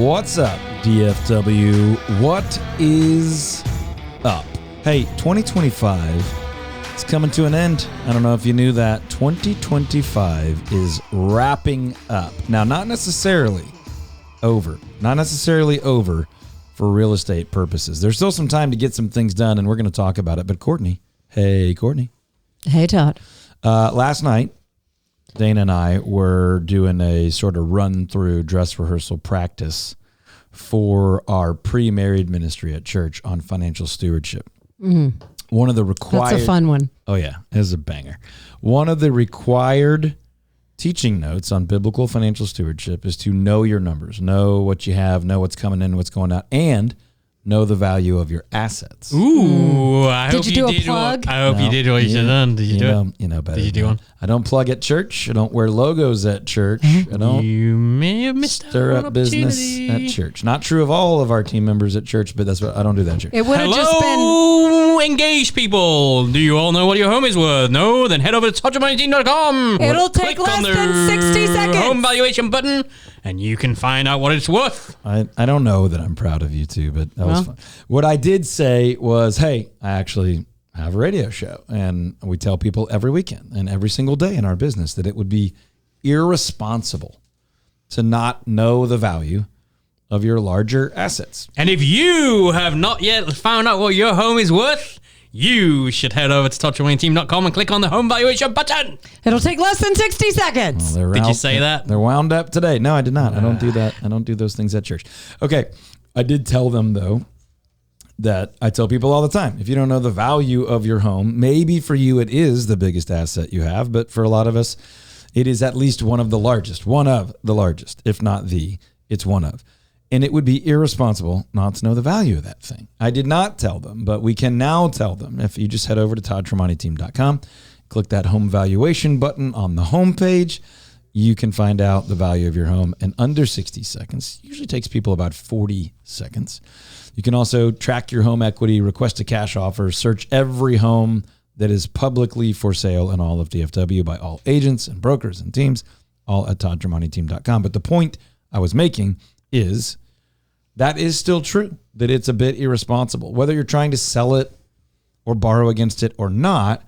What's up, DFW? What is up? Hey, 2025 is coming to an end. I don't know if you knew that. 2025 is wrapping up. Now, not necessarily over. Not necessarily over for real estate purposes. There's still some time to get some things done, and we're going to talk about it. But Courtney, hey, Courtney. Hey, Todd. Last night, Dana and I were doing a sort of run-through dress rehearsal practice for our pre-married ministry at church on financial stewardship. Mm-hmm. One of the required... That's a fun one. Oh, yeah. It was a banger. One of the required teaching notes on biblical financial stewardship is to know your numbers, know what you have, know what's coming in, what's going out, and know the value of your assets. Ooh, I hope you did. I hope you did what you should have done. Did you do it? You know better. Did you do one? I don't plug at church. I don't wear logos at church. I don't. You may have missed stir out up business at church. Not true of all of our team members at church, but that's what I don't do that at church. It would have just been. Hello, engaged people. Do you all know what your home is worth? No? Then head over to touchofmoneyteam.com. It'll take less than 60 seconds. Home valuation button, and you can find out what it's worth. I don't know that I'm proud of you two, but that was fun. What I did say was, hey, I actually have a radio show, and we tell people every weekend and every single day in our business that it would be irresponsible to not know the value of your larger assets. And if you have not yet found out what your home is worth, you should head over to touchofmoneyteam.com and click on the home valuation button. It'll take less than 60 seconds. Did you say that? They're wound up today. No, I did not. I don't do that. I don't do those things at church. Okay. I did tell them, though, that I tell people all the time, if you don't know the value of your home, maybe for you it is the biggest asset you have, but for a lot of us, it is at least one of the largest, if not the, it's one of. And it would be irresponsible not to know the value of that thing. I did not tell them, but we can now tell them. If you just head over to toddtremonteteam.com, click that home valuation button on the home page, you can find out the value of your home in under 60 seconds. Usually takes people about 40 seconds. You can also track your home equity, request a cash offer, search every home that is publicly for sale in all of DFW by all agents and brokers and teams, all at toddtremonteteam.com. But the point I was making is that is still true, that it's a bit irresponsible. Whether you're trying to sell it or borrow against it or not,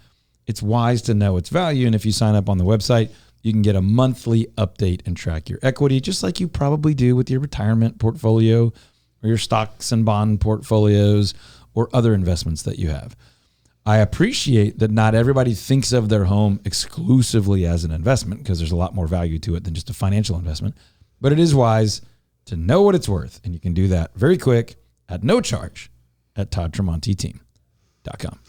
it's wise to know its value. And if you sign up on the website, you can get a monthly update and track your equity, just like you probably do with your retirement portfolio or your stocks and bond portfolios or other investments that you have. I appreciate that not everybody thinks of their home exclusively as an investment, because there's a lot more value to it than just a financial investment, but it is wise to know what it's worth. And you can do that very quick at no charge at toddtremonteteam.com.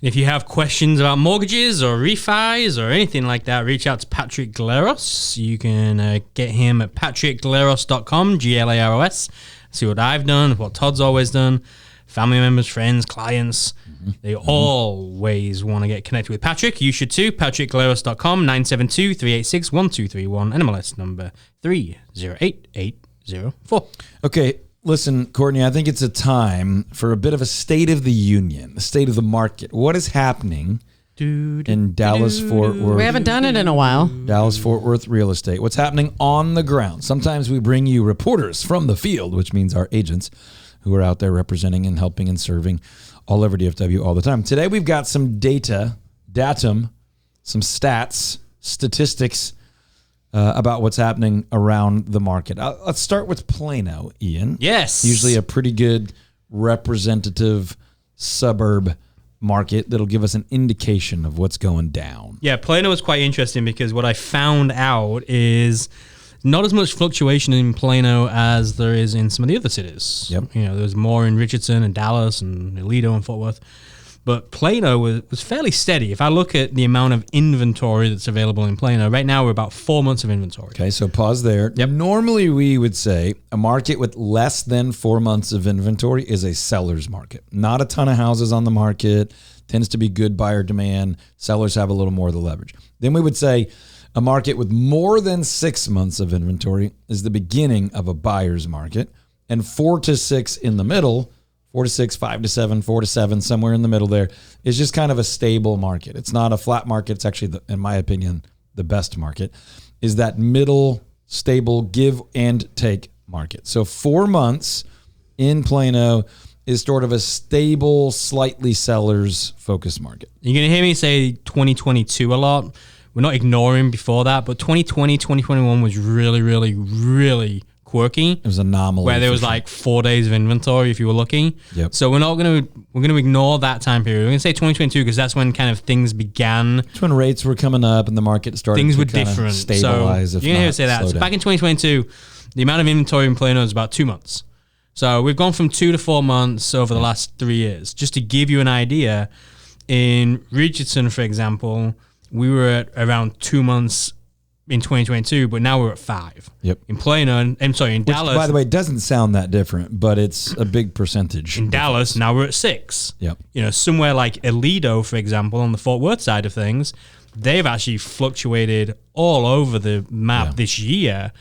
If you have questions about mortgages or refis or anything like that, reach out to Patrick Glaros. You can get him at patrickglaros.com, Glaros. See what I've done, what Todd's always done. Family members, friends, clients, they always want to get connected with Patrick. You should too. patrickglaros.com, 972-386-1231, NMLS number 308804. Okay, listen, Courtney, I think it's a time for a bit of a state of the union, the state of the market. What is happening in Dallas-Fort Worth? We haven't done it in a while. Dallas-Fort Worth real estate. What's happening on the ground? Sometimes we bring you reporters from the field, which means our agents who are out there representing and helping and serving all over DFW all the time. Today we've got some datum, some stats, statistics about what's happening around the market. Let's start with Plano, Ian. Yes. Usually a pretty good representative suburb market that'll give us an indication of what's going down. Yeah, Plano is quite interesting because what I found out is not as much fluctuation in Plano as there is in some of the other cities. Yep. You know, there's more in Richardson and Dallas and Aledo and Fort Worth. But Plano was fairly steady. If I look at the amount of inventory that's available in Plano, right now we're about 4 months of inventory. Okay, so pause there. Yep. Normally we would say a market with less than 4 months of inventory is a seller's market. Not a ton of houses on the market, tends to be good buyer demand. Sellers have a little more of the leverage. Then we would say a market with more than 6 months of inventory is the beginning of a buyer's market, and 4 to 6 in the middle, 4 to 6, 5 to 7, 4 to 7, somewhere in the middle there is just kind of a stable market. It's not a flat market. It's actually, in my opinion, the best market is that middle, stable, give and take market. So 4 months in Plano is sort of a stable, slightly sellers focused market. You're going to hear me say 2022 a lot. We're not ignoring before that, but 2020, 2021 was really, really, really quirky. It was an anomaly. Where there was like 4 days of inventory if you were looking. Yep. So we're going to ignore that time period. We're going to say 2022 because that's when kind of things began. That's when rates were coming up and the market started Things to were kind of different. stabilize. So if you're going to hear not me say that. slow So down. back in 2022, the amount of inventory in Plano is about 2 months. So we've gone from 2 to 4 months over the last 3 years. Just to give you an idea, in Richardson, for example, we were at around 2 months in 2022, but now we're at 5. Yep. In Plano, in Which, Dallas, by the way, doesn't sound that different, but it's a big percentage. in Dallas, now we're at 6. Yep. You know, somewhere like Aledo, for example, on the Fort Worth side of things, they've actually fluctuated all over the map this year,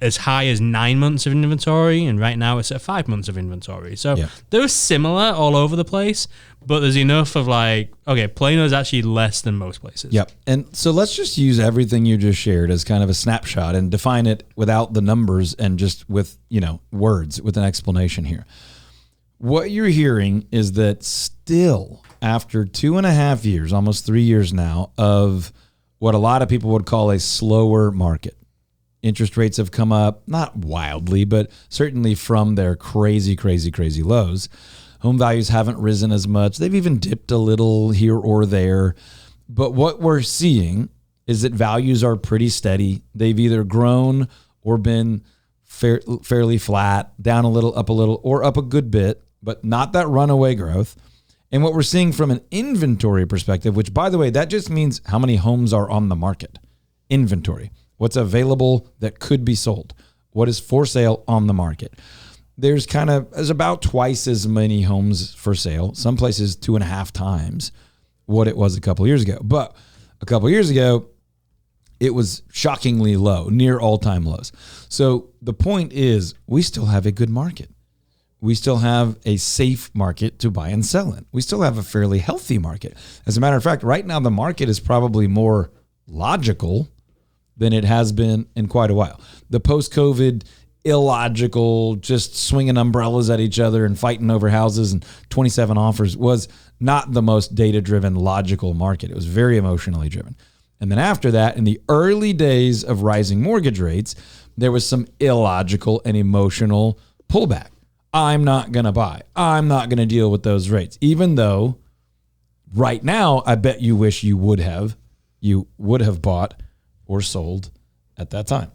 as high as 9 months of inventory, and right now it's at 5 months of inventory. So they're similar all over the place, but there's enough of like, okay, Plano is actually less than most places. Yep. And so let's just use everything you just shared as kind of a snapshot and define it without the numbers and just with, words, with an explanation here. What you're hearing is that still after 2.5 years, almost 3 years now, of what a lot of people would call a slower market. Interest rates have come up, not wildly, but certainly from their crazy, crazy, crazy lows. Home values haven't risen as much. They've even dipped a little here or there. But what we're seeing is that values are pretty steady. They've either grown or been fairly flat, down a little, up a little, or up a good bit, but not that runaway growth. And what we're seeing from an inventory perspective, which, by the way, that just means how many homes are on the market. Inventory. What's available that could be sold? What is for sale on the market? There's about twice as many homes for sale. Some places 2.5 times what it was a couple of years ago. But a couple of years ago, it was shockingly low, near all-time lows. So the point is, we still have a good market. We still have a safe market to buy and sell in. We still have a fairly healthy market. As a matter of fact, right now the market is probably more logical than it has been in quite a while. The post-COVID illogical, just swinging umbrellas at each other and fighting over houses and 27 offers was not the most data-driven, logical market. It was very emotionally driven. And then after that, in the early days of rising mortgage rates, there was some illogical and emotional pullback. I'm not going to buy. I'm not going to deal with those rates. Even though right now, I bet you wish you would have bought or sold at that time.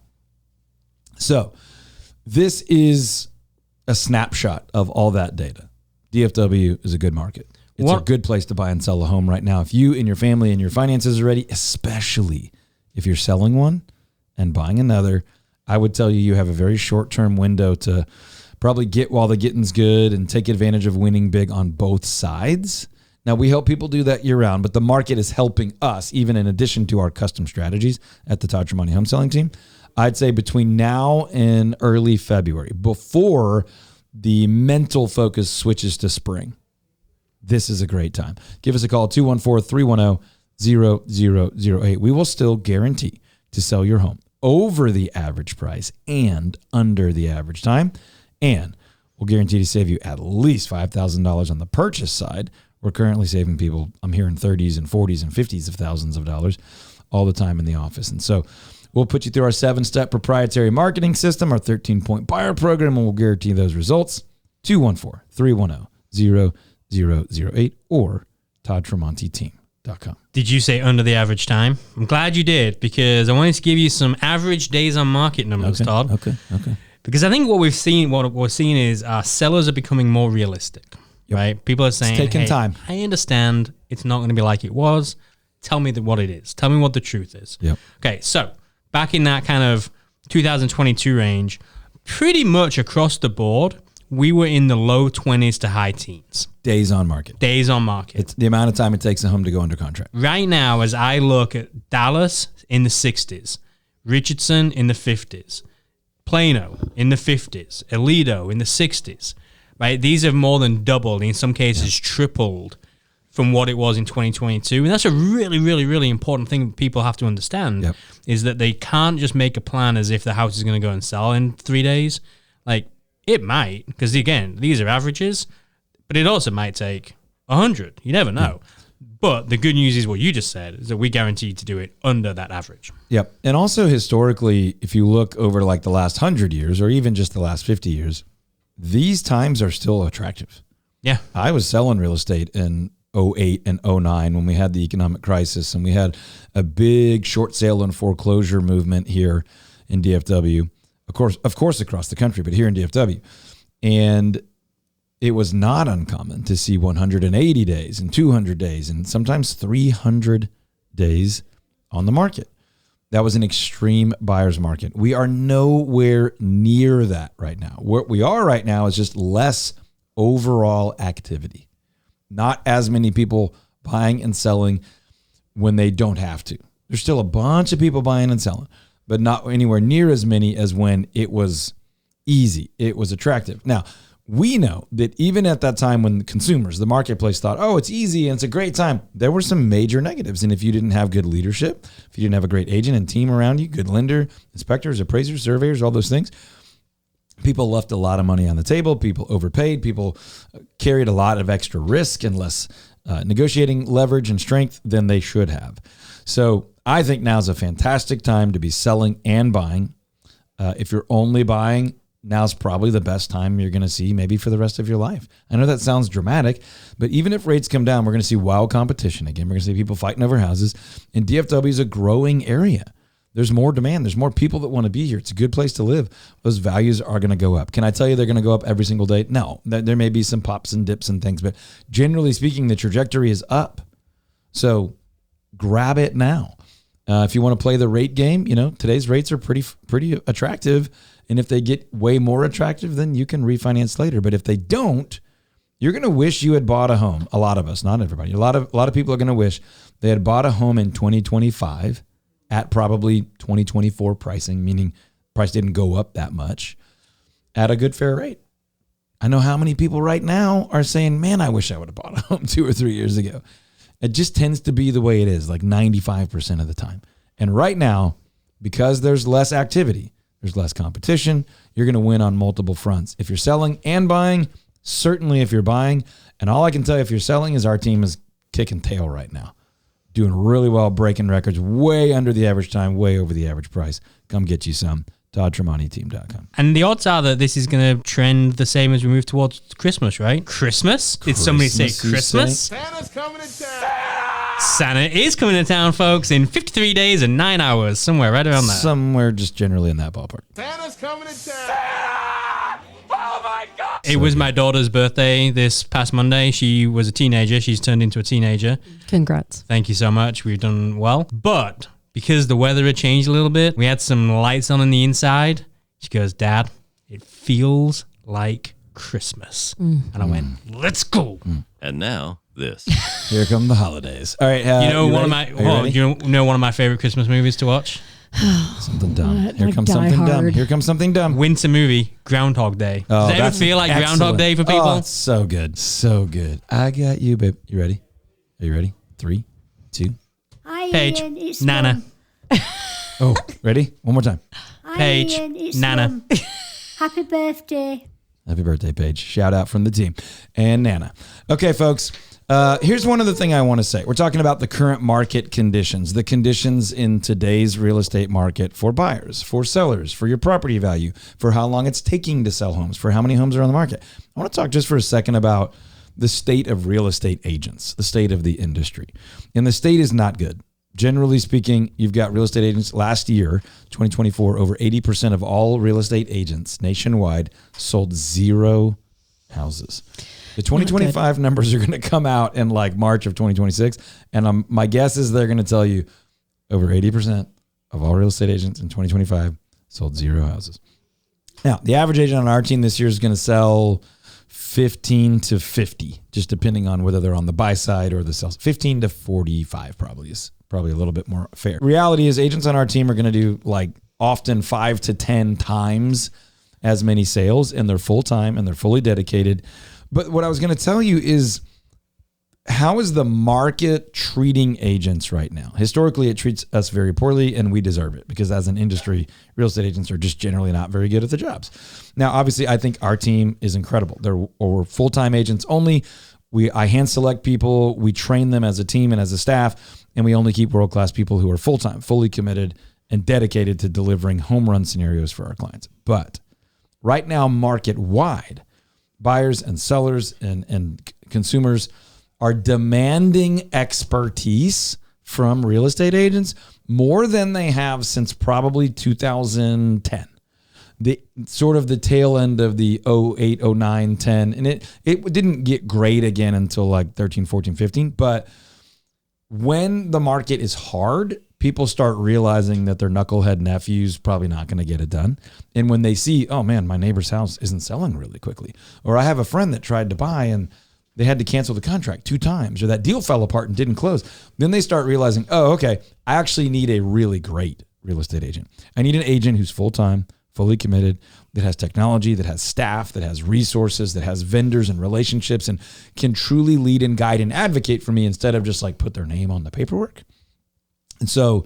So this is a snapshot of all that data. DFW is a good market. It's a good place to buy and sell a home right now. If you and your family and your finances are ready, especially if you're selling one and buying another, I would tell you have a very short-term window to probably get while the getting's good and take advantage of winning big on both sides. Now, we help people do that year-round, but the market is helping us, even in addition to our custom strategies at the Todd Tremonti Home Selling Team. I'd say between now and early February, before the mental focus switches to spring, this is a great time. Give us a call, 214-310-0008. We will still guarantee to sell your home over the average price and under the average time, and we'll guarantee to save you at least $5,000 on the purchase side. We're currently saving people, I'm hearing 30s and 40s and 50s of thousands of dollars all the time in the office. And so we'll put you through our 7-step proprietary marketing system, our 13-point buyer program, and we'll guarantee those results. 214-310-0008 or toddtremontiteam.com. Did you say under the average time? I'm glad you did, because I wanted to give you some average days on market numbers, Todd. Okay. Because I think what we're seeing is sellers are becoming more realistic. Yep. Right? People are saying, it's taking time. I understand it's not going to be like it was. Tell me what it is. Tell me what the truth is. Yep. Okay, so back in that kind of 2022 range, pretty much across the board, we were in the low 20s to high teens. Days on market. It's the amount of time it takes a home to go under contract. Right now, as I look at Dallas in the 60s, Richardson in the 50s, Plano in the 50s, Aledo in the 60s, right? These have more than doubled, in some cases tripled from what it was in 2022. And that's a really, really, really important thing people have to understand, is that they can't just make a plan as if the house is going to go and sell in 3 days. Like, it might, because again, these are averages, but it also might take 100. You never know. But the good news is what you just said, is that we guarantee to do it under that average. Yep. And also historically, if you look over like the last 100 years or even just the last 50 years, these times are still attractive. Yeah. I was selling real estate in 08 and 09 when we had the economic crisis, and we had a big short sale and foreclosure movement here in DFW. Of course across the country, but here in DFW. And it was not uncommon to see 180 days and 200 days and sometimes 300 days on the market. That was an extreme buyer's market. We are nowhere near that right now. What we are right now is just less overall activity. Not as many people buying and selling when they don't have to. There's still a bunch of people buying and selling, but not anywhere near as many as when it was easy. It was attractive. Now, we know that even at that time when the consumers, the marketplace thought, oh, it's easy and it's a great time, there were some major negatives. And if you didn't have good leadership, if you didn't have a great agent and team around you, good lender, inspectors, appraisers, surveyors, all those things, people left a lot of money on the table. People overpaid. People carried a lot of extra risk and less negotiating leverage and strength than they should have. So I think now's a fantastic time to be selling and buying. If you're only buying, now's probably the best time you're going to see maybe for the rest of your life. I know that sounds dramatic, but even if rates come down, we're going to see wild competition again. We're going to see people fighting over houses. And DFW is a growing area. There's more demand. There's more people that want to be here. It's a good place to live. Those values are going to go up. Can I tell you they're going to go up every single day? No. There may be some pops and dips and things, but generally speaking, the trajectory is up. So grab it now. If you want to play the rate game, today's rates are pretty attractive. And if they get way more attractive, then you can refinance later. But if they don't, you're going to wish you had bought a home. A lot of us, not everybody. A lot of people are going to wish they had bought a home in 2025 at probably 2024 pricing, meaning price didn't go up that much, at a good fair rate. I know how many people right now are saying, man, I wish I would have bought a home 2 or 3 years ago. It just tends to be the way it is, like 95% of the time. And right now, because there's less activity, there's less competition, you're going to win on multiple fronts. If you're selling and buying, certainly if you're buying, and all I can tell you if you're selling is our team is kicking tail right now. Doing really well, breaking records, way under the average time, way over the average price. Come get you some. ToddTremontiTeam.com. And the odds are that this is going to trend the same as we move towards Christmas, right? Christmas? Did somebody say Christmas? Santa's coming to town. Santa is coming to town, folks, in 53 days and 9 hours, somewhere right around there. Somewhere just generally in that ballpark. Santa's coming to town. Oh my God. It was my daughter's birthday this past Monday. She was a teenager. She's turned into a teenager. Congrats. Thank you so much. We've done well. But because the weather had changed a little bit, we had some lights on the inside. She goes, Dad, it feels like Christmas. And I went, let's go. And now this. Here come the holidays. All right. One of my favorite Christmas movies to watch? Something dumb. What? Here Like comes Die something dumb. Hard. Here comes something dumb. Winter movie, Groundhog Day. Does it ever feel like Groundhog Day for people? Oh, it's so good. So good. I got you, babe. You ready? Are you ready? 3, 2. Hi, Paige, Ian, it's Nana. Mum. Oh, ready? One more time. Hi, Paige, Ian, it's Nana. Mum. Happy birthday. Happy birthday, Paige. Shout out from the team. And Nana. Okay, folks. Here's one other thing I want to say. We're talking about the current market conditions, the conditions in today's real estate market for buyers, for sellers, for your property value, for how long it's taking to sell homes, for how many homes are on the market. I want to talk just for a second about the state of real estate agents, the state of the industry. And the state is not good. Generally speaking, you've got real estate agents last year, 2024, over 80% of all real estate agents nationwide sold 0 houses. The 2025 numbers are going to come out in like March of 2026. And my guess is they're going to tell you over 80% of all real estate agents in 2025 sold 0 houses. Now, the average agent on our team this year is going to sell 15 to 50, just depending on whether they're on the buy side or the sell. 15 to 45 probably is probably a little bit more fair. Reality is agents on our team are going to do like often 5 to 10 times as many sales, and they're full time and they're fully dedicated. But what I was going to tell you is how is the market treating agents right now? Historically, it treats us very poorly, and we deserve it because as an industry, real estate agents are just generally not very good at the jobs. Now, obviously, I think our team is incredible. We're full-time agents only. I hand select people. We train them as a team and as a staff, and we only keep world-class people who are full-time, fully committed, and dedicated to delivering home run scenarios for our clients. But right now, market-wide, buyers and sellers and consumers are demanding expertise from real estate agents more than they have since probably 2010. The sort of the tail end of the 08, 09, 10. And it didn't get great again until like 13, 14, 15. But when the market is hard, people start realizing that their knucklehead nephew's probably not going to get it done. And when they see, oh man, my neighbor's house isn't selling really quickly. Or I have a friend that tried to buy and they had to cancel the contract 2 times, or that deal fell apart and didn't close. Then they start realizing, oh, okay, I actually need a really great real estate agent. I need an agent who's full-time, fully committed, that has technology, that has staff, that has resources, that has vendors and relationships, and can truly lead and guide and advocate for me instead of just like put their name on the paperwork. And so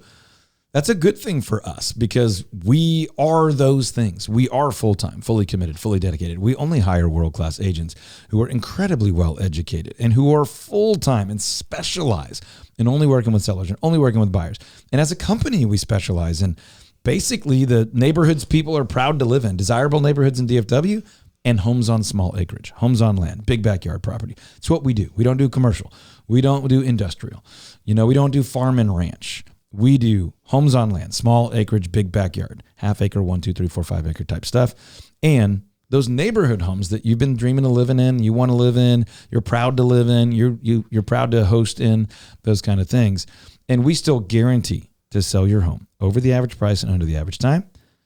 that's a good thing for us because we are those things. We are full-time, fully committed, fully dedicated. We only hire world-class agents who are incredibly well-educated and who are full-time and specialize in only working with sellers and only working with buyers. And as a company, we specialize in basically the neighborhoods people are proud to live in, desirable neighborhoods in DFW, and homes on small acreage, homes on land, big backyard property. It's what we do. We don't do commercial. We don't do industrial. We don't do farm and ranch. We do homes on land, small acreage, big backyard, half acre, 1, 2, 3, 4, 5 acre type stuff. And those neighborhood homes that you've been dreaming of living in, you want to live in, you're proud to live in, you're proud to host in, those kind of things. And we still guarantee to sell your home over the average price and under the average time,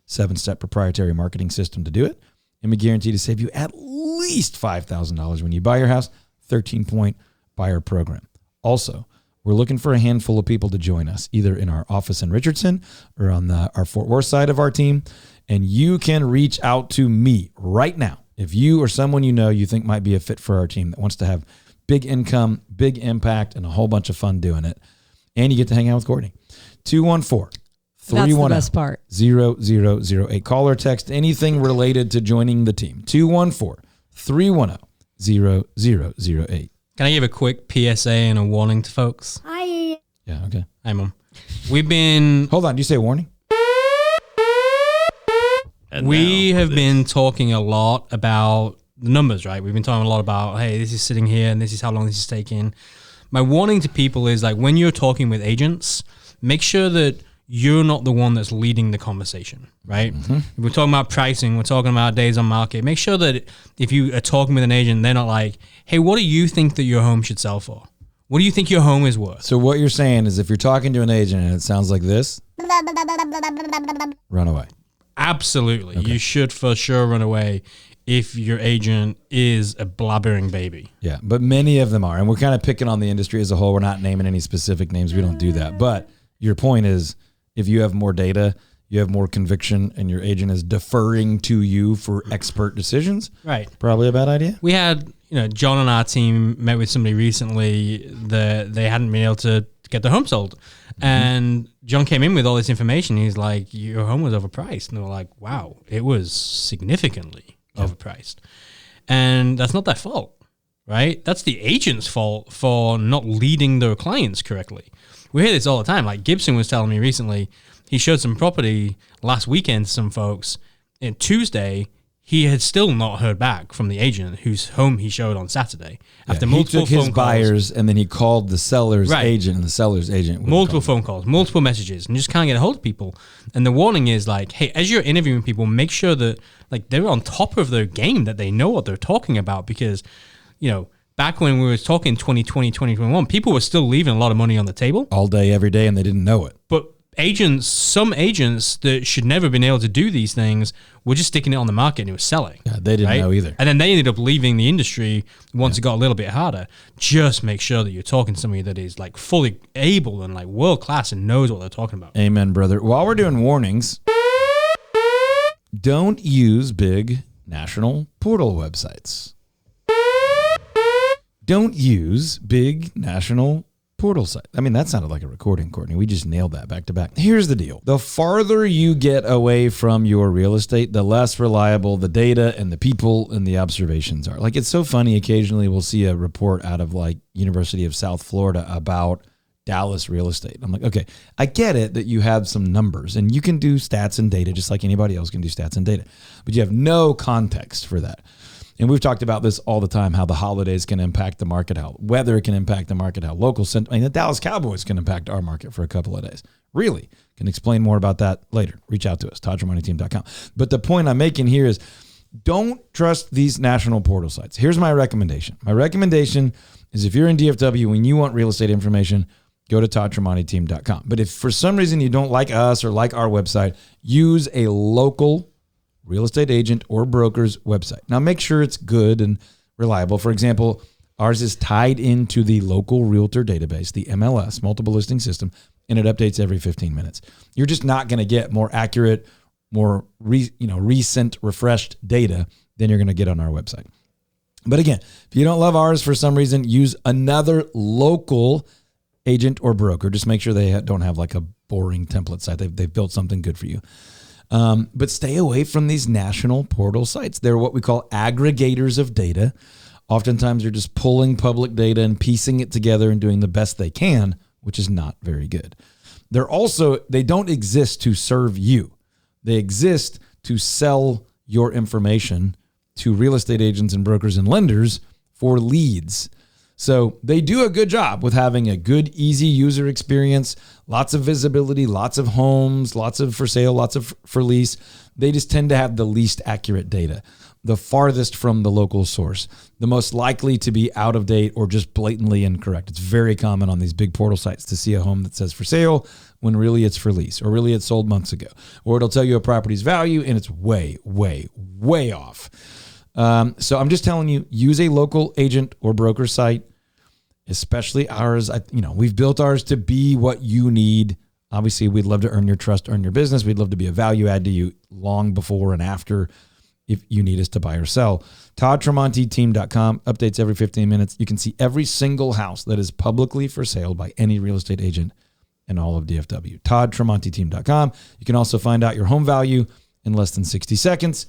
7-step proprietary marketing system to do it. And we guarantee to save you at least $5,000 when you buy your house, 13-point buyer program. Also, we're looking for a handful of people to join us, either in our office in Richardson or on our Fort Worth side of our team. And you can reach out to me right now. If you or someone you think might be a fit for our team that wants to have big income, big impact, and a whole bunch of fun doing it. And you get to hang out with Courtney. 214-310-0008. Call or text anything related to joining the team. 214-310-0008. Can I give a quick PSA and a warning to folks? Hi. Yeah, okay. Hi, Mom. We've been... Hold on, do you say warning? We have been talking a lot about the numbers, right? We've been talking a lot about, hey, this is sitting here and this is how long this is taking. My warning to people is like when you're talking with agents, make sure that you're not the one that's leading the conversation, right? Mm-hmm. If we're talking about pricing, we're talking about days on market. Make sure that if you are talking with an agent, they're not like, hey, what do you think that your home should sell for? What do you think your home is worth? So what you're saying is if you're talking to an agent and it sounds like this, run away. Absolutely. Okay. You should for sure run away if your agent is a blabbering baby. Yeah, but many of them are. And we're kind of picking on the industry as a whole. We're not naming any specific names. We don't do that. But your point is, if you have more data, you have more conviction, and your agent is deferring to you for expert decisions, right? Probably a bad idea. We had, John and our team met with somebody recently that they hadn't been able to get their home sold. Mm-hmm. And John came in with all this information. He's like, your home was overpriced. And they were like, wow, it was significantly overpriced. And that's not their fault, right? That's the agent's fault for not leading their clients correctly. We hear this all the time. Like Gibson was telling me recently, he showed some property last weekend to some folks. And Tuesday, he had still not heard back from the agent whose home he showed on Saturday. After multiple he took phone his buyers calls, and then he called the seller's agent, and the seller's agent multiple phone calls, multiple messages, and just can't get a hold of people. And the warning is like, hey, as you're interviewing people, make sure that like they're on top of their game, that they know what they're talking about, because back when we were talking 2020, 2021, people were still leaving a lot of money on the table. All day, every day, and they didn't know it. But some agents that should never have been able to do these things were just sticking it on the market and it was selling. Yeah, they didn't know either. And then they ended up leaving the industry once it got a little bit harder. Just make sure that you're talking to somebody that is like fully able and like world class and knows what they're talking about. Amen, brother. While we're doing warnings, don't use big national portal websites. Don't use big national portal site. I mean, that sounded like a recording, Courtney. We just nailed that back to back. Here's the deal. The farther you get away from your real estate, the less reliable the data and the people and the observations are. Like, it's so funny. Occasionally we'll see a report out of like University of South Florida about Dallas real estate. I'm like, okay, I get it that you have some numbers and you can do stats and data just like anybody else can do stats and data, but you have no context for that. And we've talked about this all the time, how the holidays can impact the market, how weather can impact the market, how local sentiment, I mean, the Dallas Cowboys can impact our market for a couple of days. Really, can explain more about that later. Reach out to us, toddtramonteam.com. But the point I'm making here is don't trust these national portal sites. Here's my recommendation. My recommendation is if you're in DFW and you want real estate information, go to toddtramonteam.com. But if for some reason you don't like us or like our website, use a local real estate agent or broker's website. Now make sure it's good and reliable. For example, ours is tied into the local realtor database, the MLS, multiple listing system, and it updates every 15 minutes. You're just not going to get more accurate, more recent, refreshed data than you're going to get on our website. But again, if you don't love ours for some reason, use another local agent or broker. Just make sure they don't have like a boring template site. They've built something good for you. But stay away from these national portal sites. They're what we call aggregators of data. Oftentimes they're just pulling public data and piecing it together and doing the best they can, which is not very good. They don't exist to serve you. They exist to sell your information to real estate agents and brokers and lenders for leads. So they do a good job with having a good, easy user experience, lots of visibility, lots of homes, lots of for sale, lots of for lease. They just tend to have the least accurate data, the farthest from the local source, the most likely to be out of date or just blatantly incorrect. It's very common on these big portal sites to see a home that says for sale when really it's for lease, or really it sold months ago, or it'll tell you a property's value and it's way, way, way off. So I'm just telling you, use a local agent or broker site, especially ours. We've built ours to be what you need. Obviously, we'd love to earn your trust, earn your business. We'd love to be a value add to you long before and after if you need us to buy or sell. ToddTramonteTeam.com updates every 15 minutes. You can see every single house that is publicly for sale by any real estate agent in all of DFW. ToddTramonteTeam.com. You can also find out your home value in less than 60 seconds.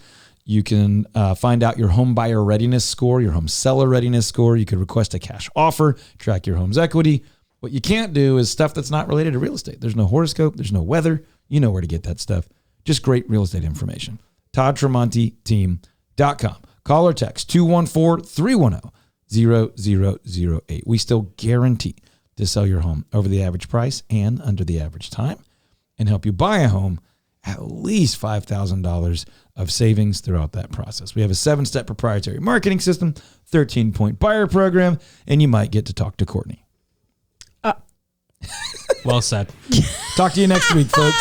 You can find out your home buyer readiness score, your home seller readiness score. You could request a cash offer, track your home's equity. What you can't do is stuff that's not related to real estate. There's no horoscope. There's no weather. You know where to get that stuff. Just great real estate information. ToddTramonteTeam.com. Call or text 214-310-0008. We still guarantee to sell your home over the average price and under the average time and help you buy a home at least $5,000 of savings throughout that process. We have a 7-step proprietary marketing system, 13-point buyer program, and you might get to talk to Courtney. Well said. Talk to you next week, folks.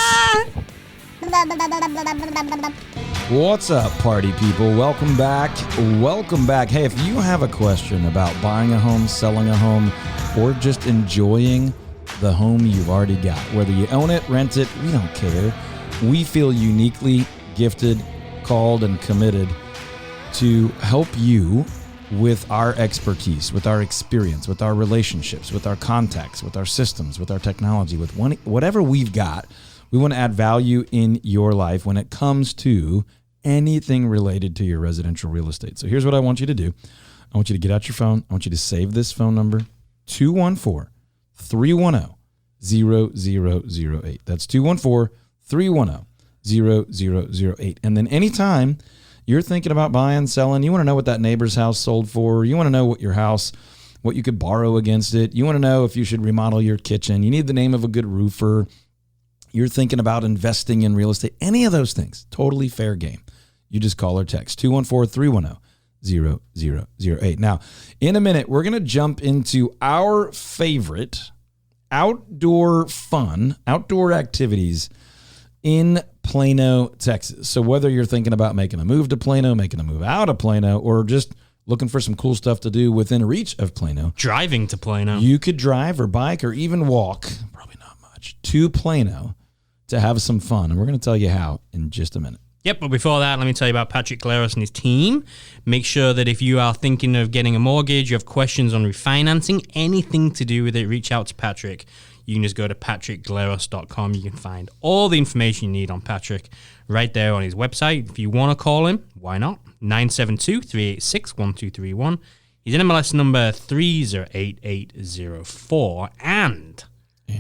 What's up, party people? Welcome back. Welcome back. Hey, if you have a question about buying a home, selling a home, or just enjoying the home you've already got, whether you own it, rent it, we don't care. We feel uniquely gifted, called, and committed to help you with our expertise, with our experience, with our relationships, with our contacts, with our systems, with our technology, with whatever we've got. We want to add value in your life when it comes to anything related to your residential real estate. So here's what I want you to do. I want you to get out your phone. I want you to save this phone number, 214-310-0008. That's 214-310-0008. And then anytime you're thinking about buying, selling, you want to know what that neighbor's house sold for, you want to know what your house, what you could borrow against it, you want to know if you should remodel your kitchen, you need the name of a good roofer, you're thinking about investing in real estate, any of those things, totally fair game. You just call or text 214-310-0008. Now, in a minute, we're going to jump into our favorite outdoor fun, outdoor activities in Plano, Texas. So whether you're thinking about making a move to Plano, making a move out of Plano, or just looking for some cool stuff to do within reach of Plano. Driving to Plano. You could drive or bike or even walk, probably not much, to Plano to have some fun. And we're going to tell you how in just a minute. Yep, but before that, let me tell you about Patrick Gleros and his team. Make sure that if you are thinking of getting a mortgage, you have questions on refinancing, anything to do with it, reach out to Patrick. You can just go to patrickgleros.com. You can find all the information you need on Patrick right there on his website. If you want to call him, why not? 972-386-1231. He's in MLS number 308804. And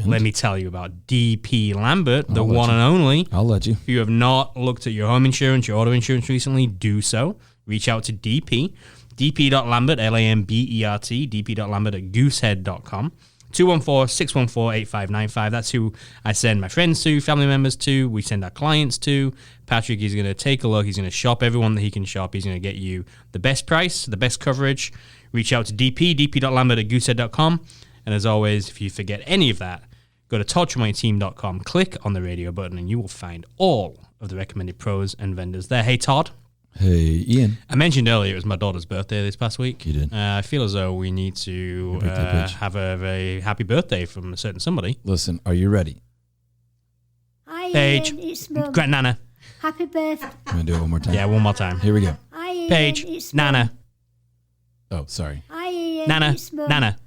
let me tell you about DP Lambert, the one and only. I'll let you. If you have not looked at your home insurance, your auto insurance recently, do so. Reach out to DP. dp.lambert, Lambert, dp.lambert@goosehead.com. 214-614-8595. That's who I send my friends to, family members to. We send our clients to. Patrick is going to take a look. He's going to shop everyone that he can shop. He's going to get you the best price, the best coverage. Reach out to dp.lambert@goosehead.com. And as always, if you forget any of that, go to toddtremonyteam.com, click on the radio button, and you will find all of the recommended pros and vendors there. Hey, Todd. Hey, Ian. I mentioned earlier it was my daughter's birthday this past week. You did. I feel as though we need to have a very happy birthday from a certain somebody. Listen, are you ready? Hi, Paige. Ian, it's Mum. Grand Nana. Happy birthday. I'm going to do it one more time. Yeah, one more time. Here we go. Hi, Ian, Paige. it's Mum. Nana. Oh, sorry. Hi, Ian, Nana. it's Mum. Nana.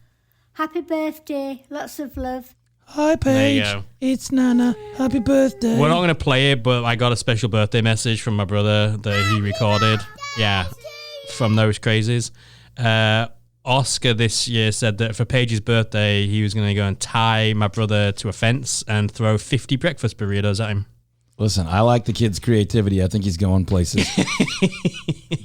Happy birthday. Lots of love. Hi, Paige. There you go. It's Nana. Happy birthday. We're not going to play it, but I got a special birthday message from my brother that he recorded. Yeah, from those crazies. Oscar this year said that for Paige's birthday, he was going to go and tie my brother to a fence and throw 50 breakfast burritos at him. Listen, I like the kid's creativity. I think he's going places.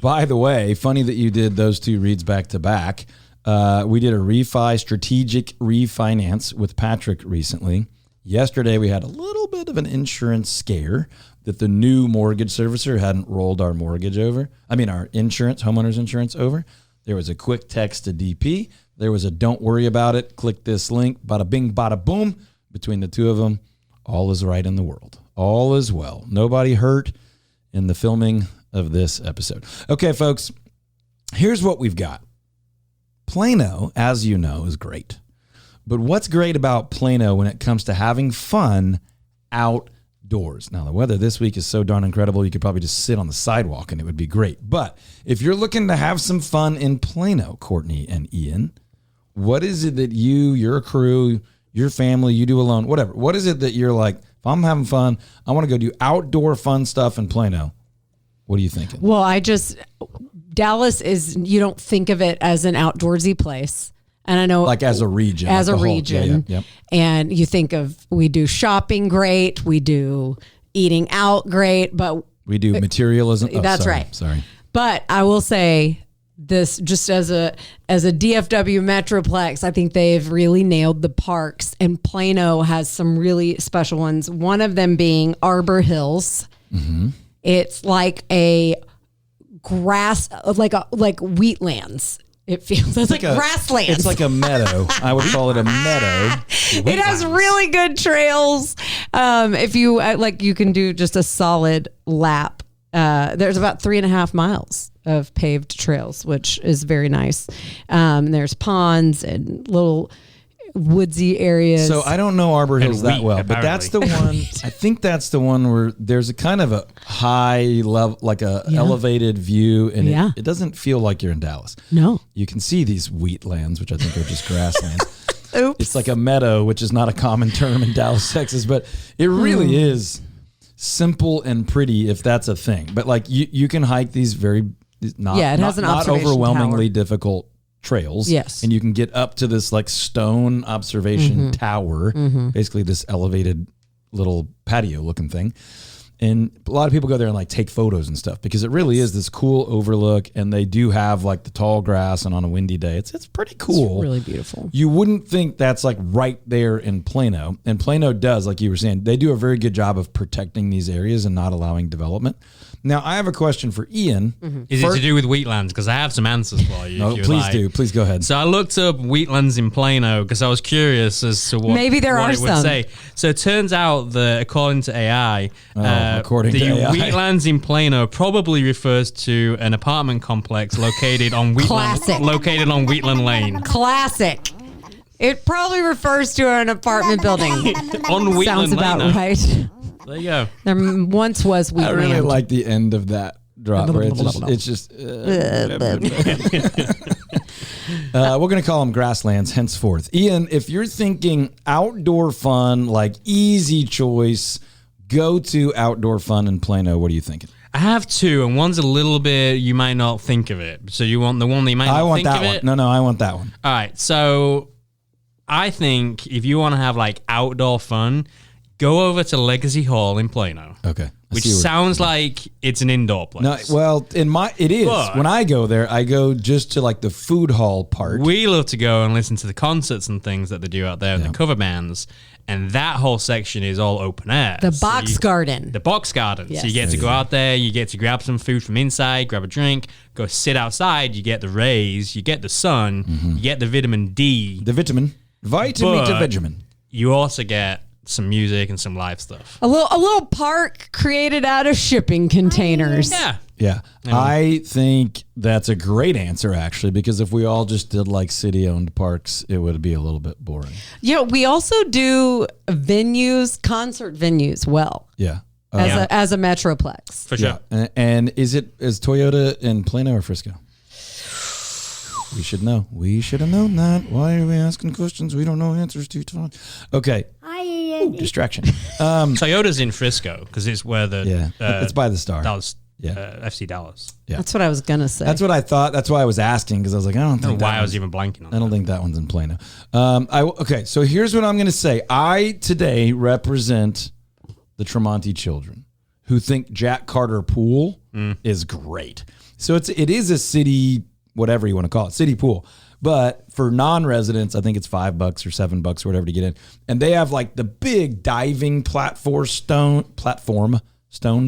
By the way, funny that you did those two reads back to back. We did a strategic refinance with Patrick recently. Yesterday, we had a little bit of an insurance scare that the new mortgage servicer hadn't rolled our mortgage over. I mean, our insurance, homeowner's insurance over. There was a quick text to DP. There was a don't worry about it. Click this link. Bada bing, bada boom. Between the two of them, all is right in the world. All is well. Nobody hurt in the filming of this episode. Okay, folks, here's what we've got. Plano, as you know, is great. But what's great about Plano when it comes to having fun outdoors? Now, the weather this week is so darn incredible, you could probably just sit on the sidewalk and it would be great. But if you're looking to have some fun in Plano, Courtney and Ian, what is it that your crew, your family, you do alone, whatever, what is it that you're like, if I'm having fun, I want to go do outdoor fun stuff in Plano? What are you thinking? Well, Dallas is, you don't think of it as an outdoorsy place. And I know, like as a region, as like a region, yeah. And you think of, we do shopping great, we do eating out great, but we do materialism. That's right. Sorry, but I will say this, just as a DFW Metroplex, I think they've really nailed the parks, and Plano has some really special ones. One of them being Arbor Hills. Mm-hmm. It's like a grass, like wheatlands. It feels it's like grasslands. It's like a meadow. I would call it a meadow. It has really good trails. If you you can do just a solid lap. There's about 3.5 miles of paved trails, which is very nice. There's ponds and little woodsy areas. So I don't know Arbor Hills that well, apparently. but that's the one. I think that's the one where there's a kind of a high level, like a elevated view, and it doesn't feel like you're in Dallas. No, you can see these wheatlands, which I think are just grasslands. Oops. It's like a meadow, which is not a common term in Dallas, Texas, but it really is simple and pretty, if that's a thing. But like you can hike these very it has an not observation overwhelmingly tower. Difficult trails. Yes. And you can get up to this like stone observation tower, basically this elevated little patio looking thing. And a lot of people go there and like take photos and stuff because it really is this cool overlook, and they do have like the tall grass, and on a windy day, it's pretty cool. It's really beautiful. You wouldn't think that's like right there in Plano, and Plano does, like you were saying, they do a very good job of protecting these areas and not allowing development. Now, I have a question for Ian. Is it to do with wheatlands? Because I have some answers for you. No, please do. Please go ahead. So I looked up wheatlands in Plano because I was curious as to what maybe there what are it would some. say. So it turns out that according to AI, according the to AI. wheatlands in Plano probably refers to an apartment complex located on Wheatland Lane. Classic. It probably refers to an apartment building. On Wheatland Sounds Lane. about though. right. There you go. There once was I really Wheatland. like the end of that drop where it's just we're going to call them grasslands henceforth. Ian, if you're thinking outdoor fun, like easy choice, go to outdoor fun in Plano, what are you thinking? I have two, and one's a little bit, you might not think of it. So you want the one that you might not think of it? No, I want that one. All right. So I think if you want to have like outdoor fun, go over to Legacy Hall in Plano. Okay. Which sounds like it's an indoor place. No, well, it is. But when I go there, I go just to like the food hall part. We love to go and listen to the concerts and things that they do out there, and the cover bands. And that whole section is all open air. The box garden. The box garden. Yes. So you get to go out there, you get to grab some food from inside, grab a drink, go sit outside, you get the rays, you get the sun, you get the vitamin D. The vitamin to vitamin. You also get some music and some live stuff. A little park created out of shipping containers. Yeah. I think that's a great answer, actually, because if we all just did like city-owned parks, it would be a little bit boring. Yeah, we also do concert venues well. Yeah. As a metroplex. For sure. Yeah. And is Toyota in Plano or Frisco? We should know. We should have known that. Why are we asking questions we don't know answers to, Todd? Okay. Distraction. Toyota's in Frisco because it's where the it's by the Star. Dallas, Yeah. FC Dallas. Yeah. That's what I was gonna say. That's what I thought. That's why I was asking, because I was like, I don't I think don't know why I was even blanking on I don't think that one's in Plano. Okay, so here's what I'm going to say. I today represent the Tremonti children who think Jack Carter Pool is great. So it is a city, whatever you want to call it, city pool. But for non-residents, I think it's $5 or $7 or whatever to get in. And they have like the big diving platform stone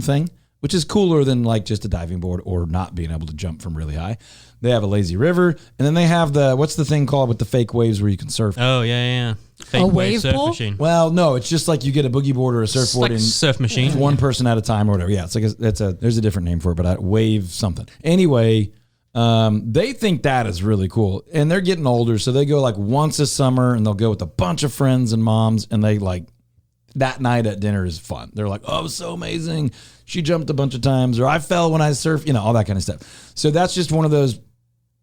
thing, which is cooler than like just a diving board or not being able to jump from really high. They have a lazy river, and then they have what's the thing called with the fake waves where you can surf? Oh, yeah. Fake wave surf pool? machine. Well, no, it's just like you get a boogie board or a surfboard like and surf machine. It's one person at a time or whatever. Yeah, it's like there's a different name for it, but wave something. Anyway, they think that is really cool, and they're getting older, so they go like once a summer, and they'll go with a bunch of friends and moms, and they like that night at dinner is fun. They're like, oh, it was so amazing. She jumped a bunch of times, or I fell when I surfed, all that kind of stuff. So that's just one of those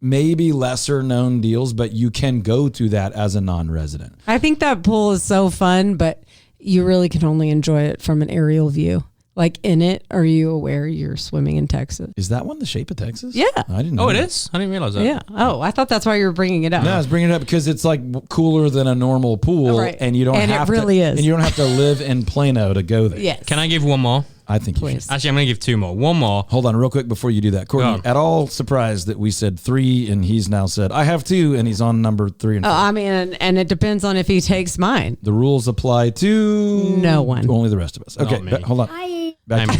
maybe lesser known deals, but you can go to that as a non-resident. I think that pool is so fun, but you really can only enjoy it from an aerial view. Like in it, are you aware you're swimming in Texas? Is that one the shape of Texas? Yeah. I didn't know. Oh, it that. is? I didn't realize that. Yeah. Oh, I thought that's why you were bringing it up. No, I was bringing it up because it's like cooler than a normal pool, Right. and you don't And it have really to, is. and you don't have to live in Plano to go there. Yes. Can I give one more? I think you Please. should. Actually, I'm going to give two more. One more. Hold on real quick before you do that. Courtney, Go. at all surprised that we said 3 and he's now said, I have 2, and he's on number 3 and 4. I mean, and it depends on if he takes mine. The rules apply to No one. Only the rest of us. Okay, me. hold on. Back to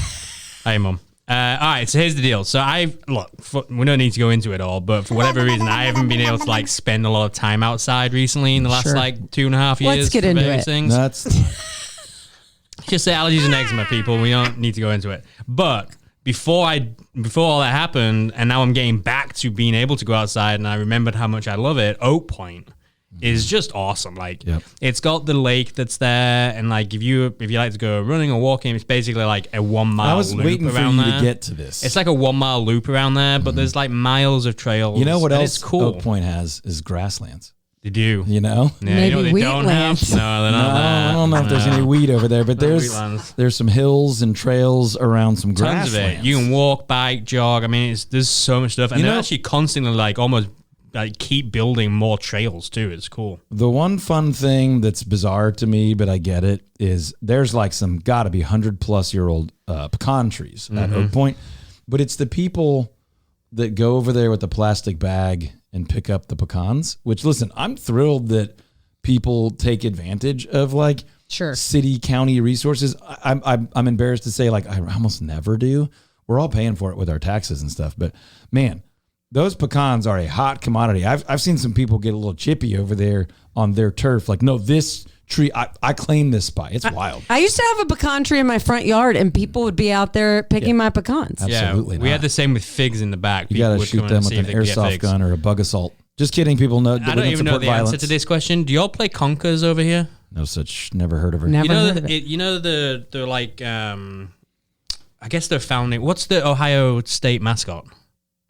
Hi, Mum. All right, so here's the deal. So we don't need to go into it all, but for whatever reason, I haven't been able to like spend a lot of time outside recently in the last Sure. like 2.5 years. Let's get for into various it. Things. That's Just the allergies and eczema, people. We don't need to go into it. But before all that happened, and now I'm getting back to being able to go outside, and I remembered how much I love it. Oak Point is just awesome. Like it's got the lake that's there, and like if you like to go running or walking, it's basically like a 1 mile. I was loop waiting for around you there. to get to this. It's like a 1 mile loop around there, but there's like miles of trails. You know what and else It's cool. Oak Point has is grasslands. They do. You know? Yeah, Maybe you know what they don't have? wheatlands. No, they're not there. I don't know if there's any weed over there, but wheatlands. there's some hills and trails around some Tons of it. grasslands. You can walk, bike, jog. I mean, there's so much stuff, and You they're know- actually constantly like almost like keep building more trails too. It's cool. The one fun thing that's bizarre to me, but I get it, is there's like some gotta be 100-plus-year-old pecan trees at Oak Point, but it's the people that go over there with the plastic bag and pick up the pecans. Which, listen, I'm thrilled that people take advantage of like Sure. city county resources. I'm embarrassed to say, like, I almost never do. We're all paying for it with our taxes and stuff, but man, those pecans are a hot commodity. I've seen some people get a little chippy over there on their turf. Like, no, this tree, I claim this spot. It's wild. I used to have a pecan tree in my front yard, and people would be out there picking my pecans. Absolutely Yeah, we not. had the same with figs in the back. You People got to would shoot come in them and with see an if they could get airsoft figs. gun or a bug assault. Just kidding, people. No, I don't even know the answer to this question. Do y'all play conkers over here? No such. Never heard of her. Never You know, heard of it. you know the like. I guess they're founding. What's the Ohio State mascot?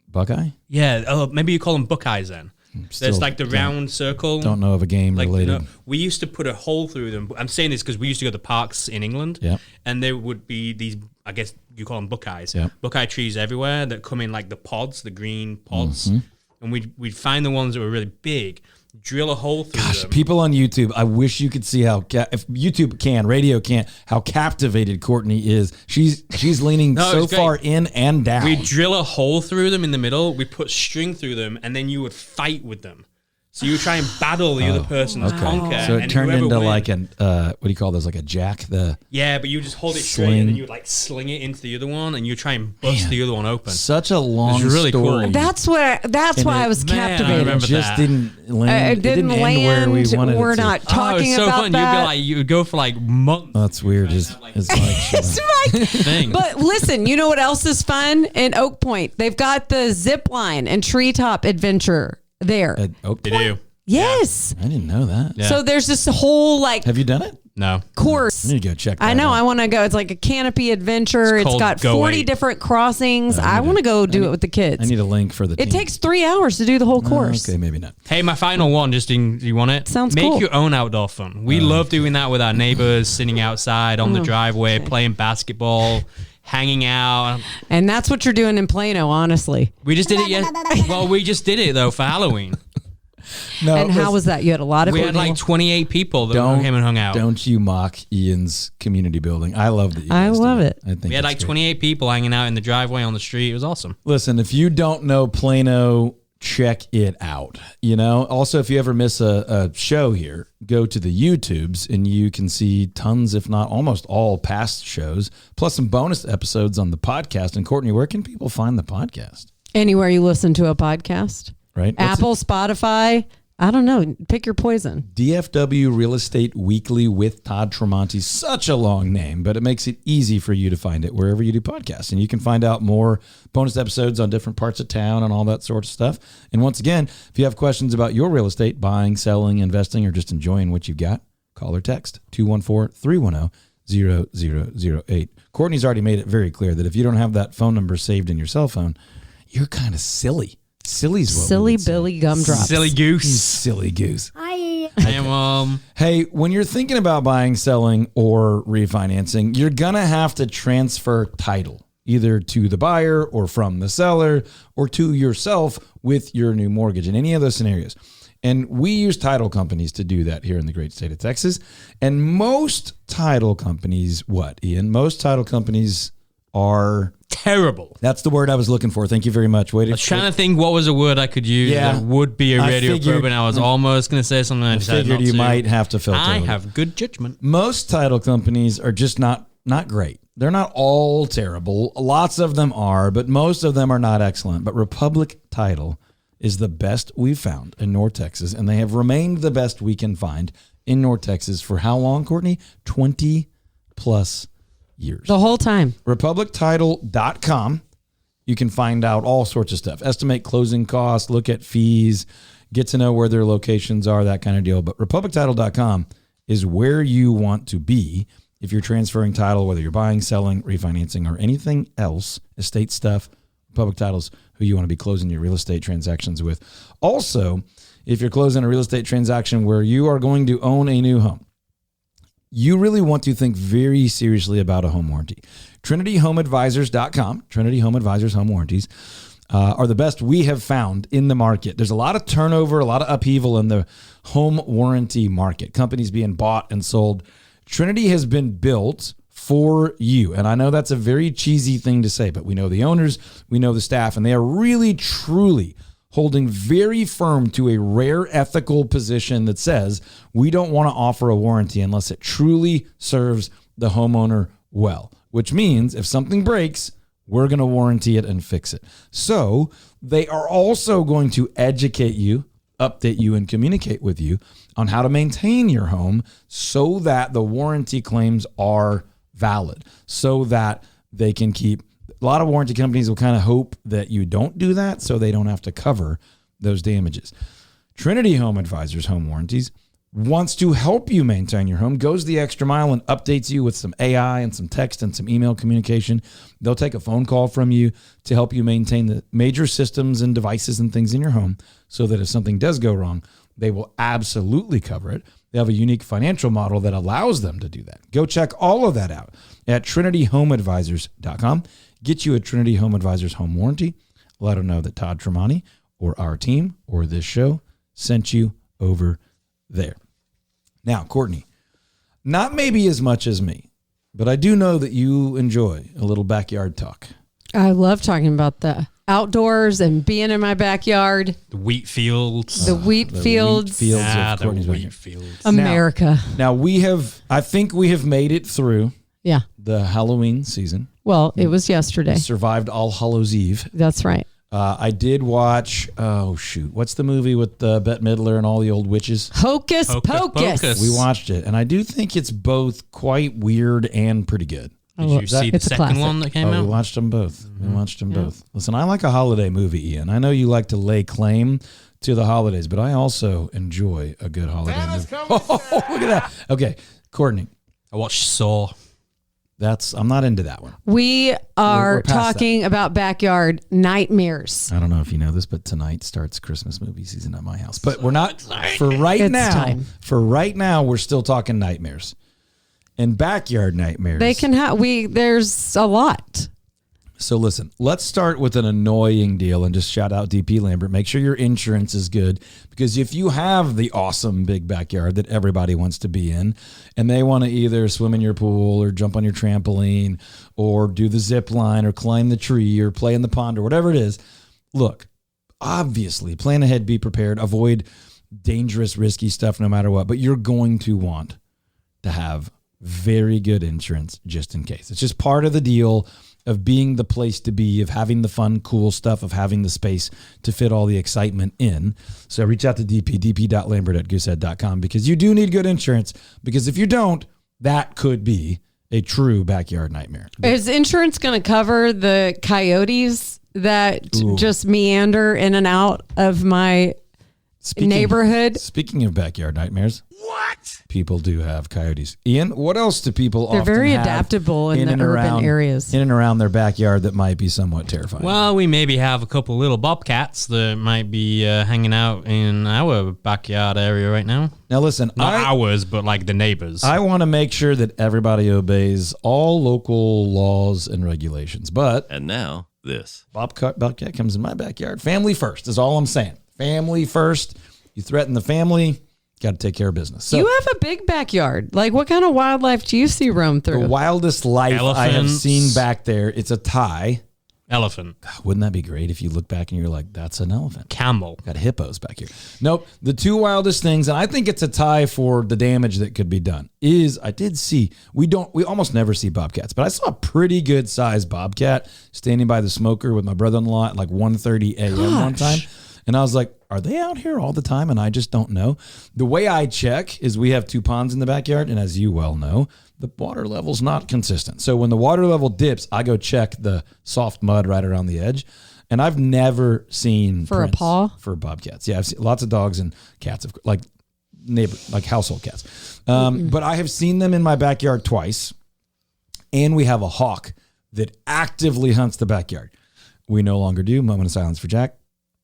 Buckeye. Yeah. Oh, maybe you call them Buckeyes then. Still There's like the don't- round circle. Don't know of a game Like, related. we used to put a hole through them. I'm saying this because we used to go to parks in England, Yep. and there would be these, I guess you call them Buckeyes, Yep. Buckeye trees everywhere that come in like the pods, the green pods, Mm-hmm. and we'd find the ones that were really big, drill a hole through Gosh, them. people on YouTube, I wish you could see how if YouTube can, radio can't, how captivated Courtney is. She's leaning No, so it's great. far in and down. We'd drill a hole through them in the middle, we put string through them, and then you would fight with them. So you would try and battle the other person to conquer. So it and turned whoever into win- like an what do you call those? Like a jack? Yeah, but you just hold it straight, Sling. and then you would like sling it into the other one, and you try and bust the other one open. Such a long really cool. story. That's why I was Man, I captivated. remember It just that. didn't land. It didn't end land. where we wanted We're it to. not Oh, talking it's so about fun. that. You would go for like months. That's weird. It's like It's like- thing. But listen, you know what else is fun in Oak Point? They've got the zip line and treetop adventure there. at Oak They Point? do. Yes. I didn't know that. Yeah. So there's this whole like Have you done it? No. course. I need to go check that I know. out. I want to go. It's like a canopy adventure. It's It's called got Go 40 Eight. different crossings. I want to go do it with the kids. I need a link for the It team. takes 3 hours to do the whole course. Okay, maybe not. Hey, my final one. Do you want it? Sounds Make cool. your own outdoor fun. We love doing that with our neighbors, sitting outside on the driveway, playing basketball, hanging out. And that's what you're doing in Plano, honestly. We just did it. Well, we just did it though for Halloween. No, And how was that? You had a lot of We people. had like 28 people that came and hung out. Don't you mock Ian's community building. I love that you I guys do love it. I think We had it's like great. 28 people hanging out in the driveway on the street. It was awesome. Listen, if you don't know Plano, check it out. You know, also, if you ever miss a show here, go to the YouTubes and you can see tons, if not almost all past shows, plus some bonus episodes on the podcast. And Courtney, where can people find the podcast? Anywhere you listen to a podcast. Right? What's Apple, Spotify. I don't know. Pick your poison. DFW Real Estate Weekly with Todd Tremonti. Such a long name, but it makes it easy for you to find it wherever you do podcasts. And you can find out more bonus episodes on different parts of town and all that sort of stuff. And once again, if you have questions about your real estate, buying, selling, investing, or just enjoying what you've got, call or text 214-310-0008. Courtney's already made it very clear that if you don't have that phone number saved in your cell phone, you're kind of silly. Silly's what we Silly would say. Billy Gumdrops. Silly You goose. silly goose. I Hey, Hey, when you're thinking about buying, selling, or refinancing, you're going to have to transfer title either to the buyer or from the seller or to yourself with your new mortgage in any of those scenarios. And we use title companies to do that here in the great state of Texas. And most title companies, what, Ian? Most title companies are... terrible. That's the word I was looking for. Thank you very much. Wait, I was trying to think what was a word I could use Yeah. that would be a I radio figured- probe, and I was almost going to say something. I decided figured not you to. might have to filter a I little have good judgment. Most title companies are just not great. They're not all terrible. Lots of them are, but most of them are not excellent. But Republic Title is the best we've found in North Texas, and they have remained the best we can find in North Texas for how long, Courtney? 20 plus years. The whole time. RepublicTitle.com. You can find out all sorts of stuff. Estimate closing costs, look at fees, get to know where their locations are, that kind of deal. But RepublicTitle.com is where you want to be if you're transferring title, whether you're buying, selling, refinancing, or anything else, estate stuff. Republic Title's who you want to be closing your real estate transactions with. Also, if you're closing a real estate transaction where you are going to own a new home, you really want to think very seriously about a home warranty. TrinityHomeAdvisors.com, Trinity Home Advisors home warranties, are the best we have found in the market. There's a lot of turnover, a lot of upheaval in the home warranty market. Companies being bought and sold. Trinity has been built for you. And I know that's a very cheesy thing to say, but we know the owners, we know the staff, and they are really, truly holding very firm to a rare ethical position that says we don't want to offer a warranty unless it truly serves the homeowner well, which means if something breaks, we're going to warranty it and fix it. So they are also going to educate you, update you, and communicate with you on how to maintain your home so that the warranty claims are valid, so that they can keep. A lot of warranty companies will kind of hope that you don't do that so they don't have to cover those damages. Trinity Home Advisors home warranties wants to help you maintain your home, goes the extra mile and updates you with some AI and some text and some email communication. They'll take a phone call from you to help you maintain the major systems and devices and things in your home so that if something does go wrong, they will absolutely cover it. They have a unique financial model that allows them to do that. Go check all of that out at trinityhomeadvisors.com. Get you a Trinity Home Advisors home warranty. Let them know that Todd Tremonti or our team or this show sent you over there. Now, Courtney, not maybe as much as me, but I do know that you enjoy a little backyard talk. I love talking about the outdoors and being in my backyard. The wheat fields. The wheat fields. Of the Courtney's wheat backyard. fields. America. Now I think we have made it through Yeah. the Halloween season. Well, it was yesterday. Survived All Hallows Eve. That's right. I did watch, what's the movie with Bette Midler and all the old witches? Hocus Hocus Pocus. Pocus. We watched it, and I do think it's both quite weird and pretty good. Did you see the It's a second classic. one that came We out? watched them both. We watched them both. Listen, I like a holiday movie, Ian. I know you like to lay claim to the holidays, but I also enjoy a good holiday movie. Oh, look at that. Okay, Courtney, I watched Saw. I'm not into that one. We are We're past talking about backyard nightmares. I don't know if you know this, but tonight starts Christmas movie season at my house. But we're not for right It's now. time. For right now, we're still talking nightmares and backyard nightmares. They can have, there's a lot. So listen, let's start with an annoying deal and just shout out DP Lambert. Make sure your insurance is good, because if you have the awesome big backyard that everybody wants to be in and they want to either swim in your pool or jump on your trampoline or do the zip line or climb the tree or play in the pond or whatever it is, look, obviously plan ahead, be prepared, avoid dangerous, risky stuff no matter what, but you're going to want to have very good insurance just in case. It's just part of the deal of being the place to be, of having the fun, cool stuff, of having the space to fit all the excitement in. So reach out to dp.lambert@goosehead.com, because you do need good insurance, because if you don't, that could be a true backyard nightmare. Is insurance going to cover the coyotes that just meander in and out of my neighborhood? Speaking of backyard nightmares, what? People do have coyotes. Ian, what else do people They're often very have adaptable in the and urban around, areas. in and around their backyard that might be somewhat terrifying? Well, we maybe have a couple little bobcats that might be hanging out in our backyard area right now. Now listen, Not ours, but like the neighbors. I want to make sure that everybody obeys all local laws and regulations, but And now, this. Bobcat comes in my backyard. Family first is all I'm saying. Family first. You threaten the family, got to take care of business. So You have a big backyard. Like, what kind of wildlife do you see roam the through? wildest life I have Elephants. seen back there, it's a tie. Elephant. Wouldn't that be great if you look back and you're like, that's an elephant? Camel. Got hippos back here. Nope. The two wildest things, and I think it's a tie for the damage that could be done, is I did see, we almost never see bobcats, but I saw a pretty good sized bobcat standing by the smoker with my brother-in-law at like 1:30 a.m. one time. And I was like, are they out here all the time? And I just don't know. The way I check is we have two ponds in the backyard. And as you well know, the water level's not consistent. So when the water level dips, I go check the soft mud right around the edge. And I've never seen For a prints paw? for bobcats. Yeah, I've seen lots of dogs and cats, like household cats. But I have seen them in my backyard twice. And we have a hawk that actively hunts the backyard. We no longer do. Moment of silence for Jack.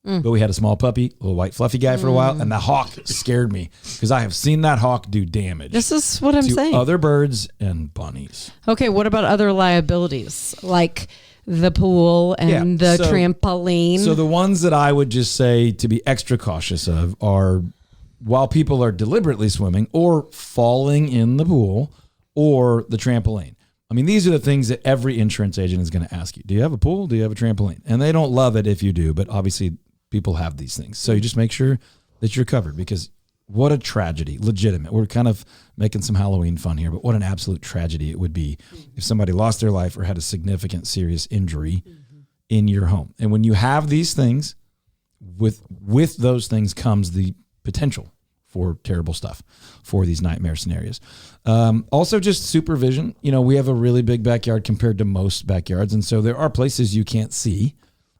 But we had a small puppy, a little white fluffy guy for a while, and the hawk scared me because I have seen that hawk do damage This is what I'm to saying. other birds and bunnies. Okay, what about other liabilities like the pool and the so- trampoline? So the ones that I would just say to be extra cautious of are while people are deliberately swimming or falling in the pool or the trampoline. I mean, these are the things that every insurance agent is going to ask you. Do you have a pool? Do you have a trampoline? And they don't love it if you do, but obviously people have these things. So you just make sure that you're covered, because what a tragedy, legitimate. We're kind of making some Halloween fun here, but what an absolute tragedy it would be if somebody lost their life or had a significant serious injury in your home. And when you have these things, with those things comes the potential for terrible stuff, for these nightmare scenarios. Also just supervision. You know, we have a really big backyard compared to most backyards. And so there are places you can't see.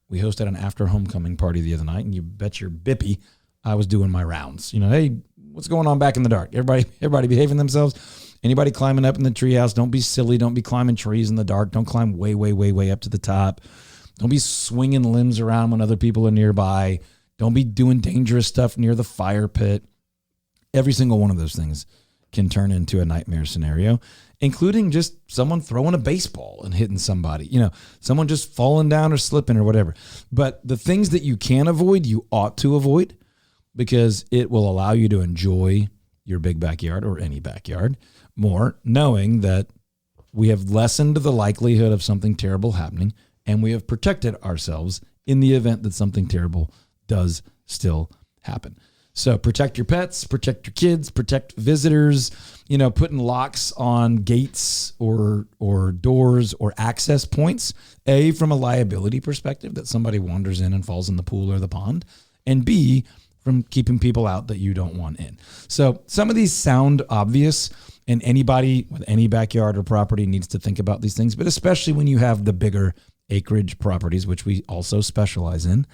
We hosted an after homecoming party the other night, and you bet your bippy I was doing my rounds. You know, hey, what's going on back in the dark? Everybody behaving themselves. Anybody climbing up in the treehouse, don't be silly. Don't be climbing trees in the dark. Don't climb way, way, way, way up to the top. Don't be swinging limbs around when other people are nearby. Don't be doing dangerous stuff near the fire pit. Every single one of those things can turn into a nightmare scenario, including just someone throwing a baseball and hitting somebody, someone just falling down or slipping or whatever. But the things that you can avoid, you ought to avoid, because it will allow you to enjoy your big backyard or any backyard more, knowing that we have lessened the likelihood of something terrible happening, and we have protected ourselves in the event that something terrible does still happen. So protect your pets, protect your kids, protect visitors, putting locks on gates or doors or access points, A, from a liability perspective, that somebody wanders in and falls in the pool or the pond, and B, from keeping people out that you don't want in. So some of these sound obvious, and anybody with any backyard or property needs to think about these things, but especially when you have the bigger acreage properties, which we also specialize in.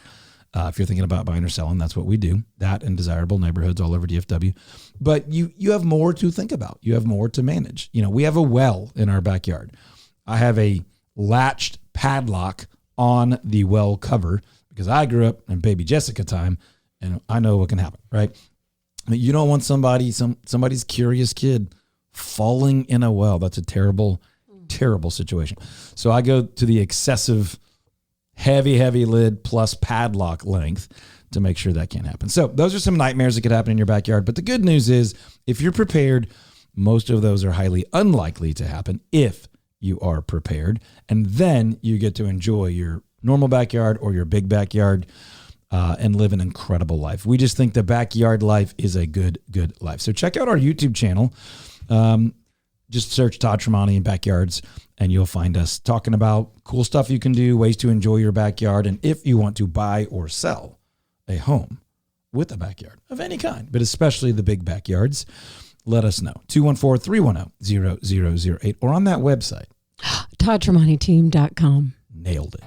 If you're thinking about buying or selling, that's what we do. That and desirable neighborhoods all over DFW. But you have more to think about. You have more to manage. We have a well in our backyard. I have a latched padlock on the well cover because I grew up in baby Jessica time, and I know what can happen, right? But you don't want somebody's curious kid falling in a well. That's a terrible, terrible situation. So I go to the excessive heavy lid plus padlock length to make sure that can't happen. So those are some nightmares that could happen in your backyard. But the good news is, if you're prepared, most of those are highly unlikely to happen if you are prepared. And then you get to enjoy your normal backyard or your big backyard and live an incredible life. We just think the backyard life is a good life. So check out our YouTube channel. Just search Todd Tremonti and Backyards, and you'll find us talking about cool stuff you can do, ways to enjoy your backyard, and if you want to buy or sell a home with a backyard of any kind, but especially the big backyards, let us know. 214-310-0008 or on that website. ToddTremontiTeam.com. Nailed it.